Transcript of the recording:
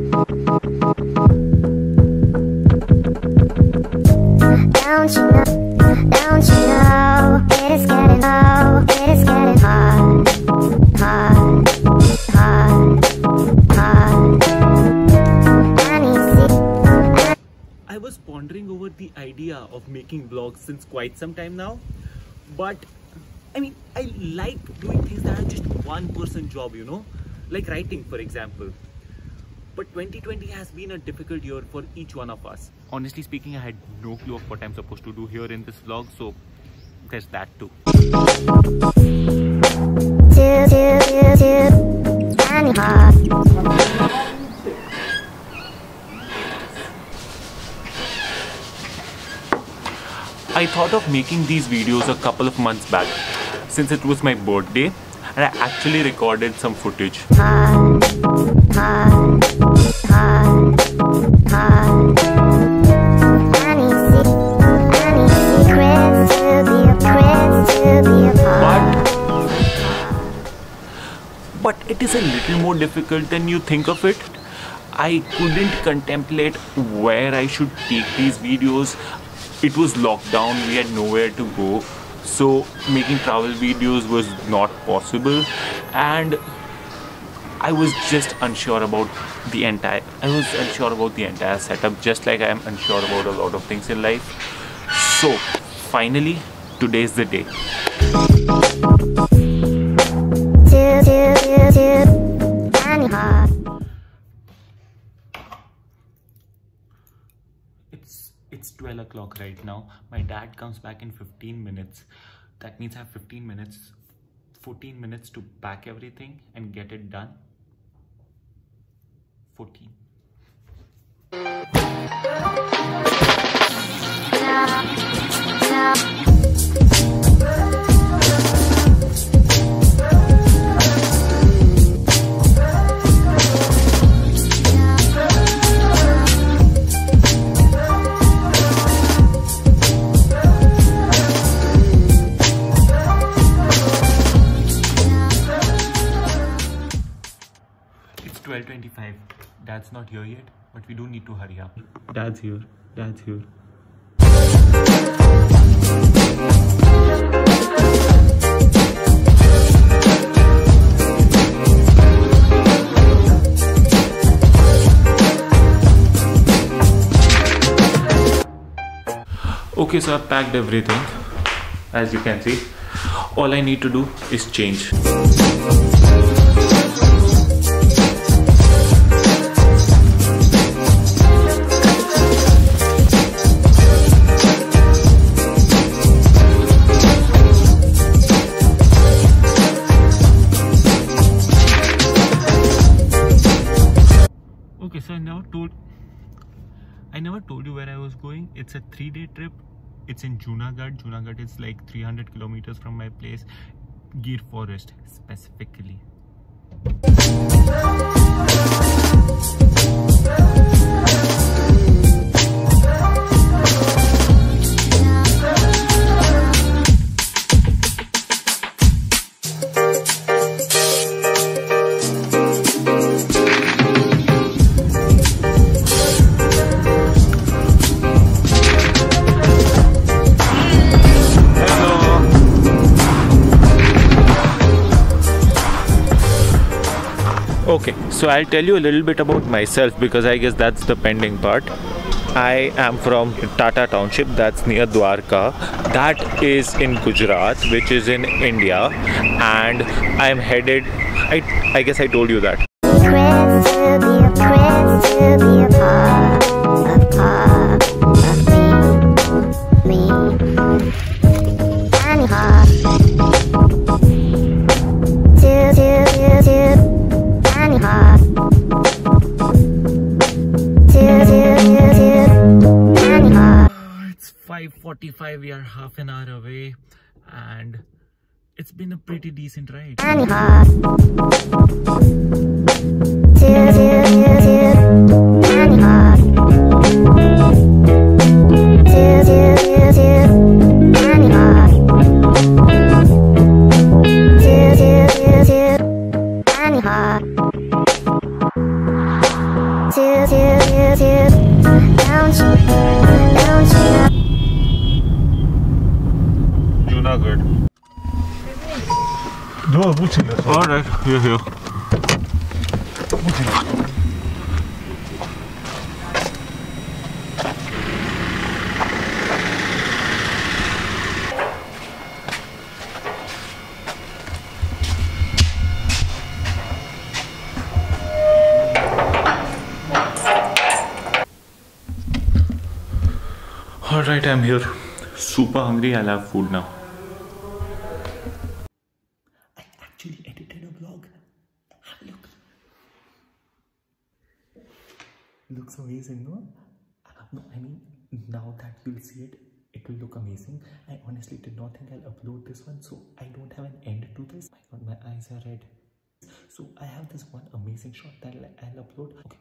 I was pondering over the idea of making vlogs since quite some time now, but I mean, I like doing things that are just one person job, you know, like writing, for example. But 2020 has been a difficult year for each one of us. Honestly speaking, I had no clue of what I'm supposed to do here in this vlog, so there's that too. I thought of making these videos a couple of months back, since it was my birthday, and I actually recorded some footage. But it is a little more difficult than you think of it. I couldn't contemplate where I should take these videos. It was lockdown, we had nowhere to go, so making travel videos was not possible, and I was just unsure about the entire setup, just like I am unsure about a lot of things in life. So finally, today's the day. It's 12 o'clock right now. My dad comes back in 15 minutes. That means I have 14 minutes to pack everything and get it done. 14. It's 12:25. Dad's not here yet, but we do need to hurry up. Dad's here. Okay, so I've packed everything. As you can see, all I need to do is change. Okay, so I never told you where I was going. It's a 3-day trip. It's in Junagadh. Junagadh is like 300 kilometers from my place. Gir Forest specifically. Okay, so I'll tell you a little bit about myself because I guess that's the pending part. I am from Tata Township, that's near Dwarka. That is in Gujarat, which is in India, and I'm headed, I guess I told you that. It's 5:45, we are half an hour away, and it's been a pretty decent ride. Junagadh. Alright, you're here. Alright, I'm here. Super hungry, I'll have food now. I actually edited a vlog. Have a look. Looks amazing, no? No, I mean, now that you'll see it, it will look amazing. I honestly did not think I'll upload this one, so I don't have an end to this. My god, my eyes are red. So I have this one amazing shot that I'll upload. Okay,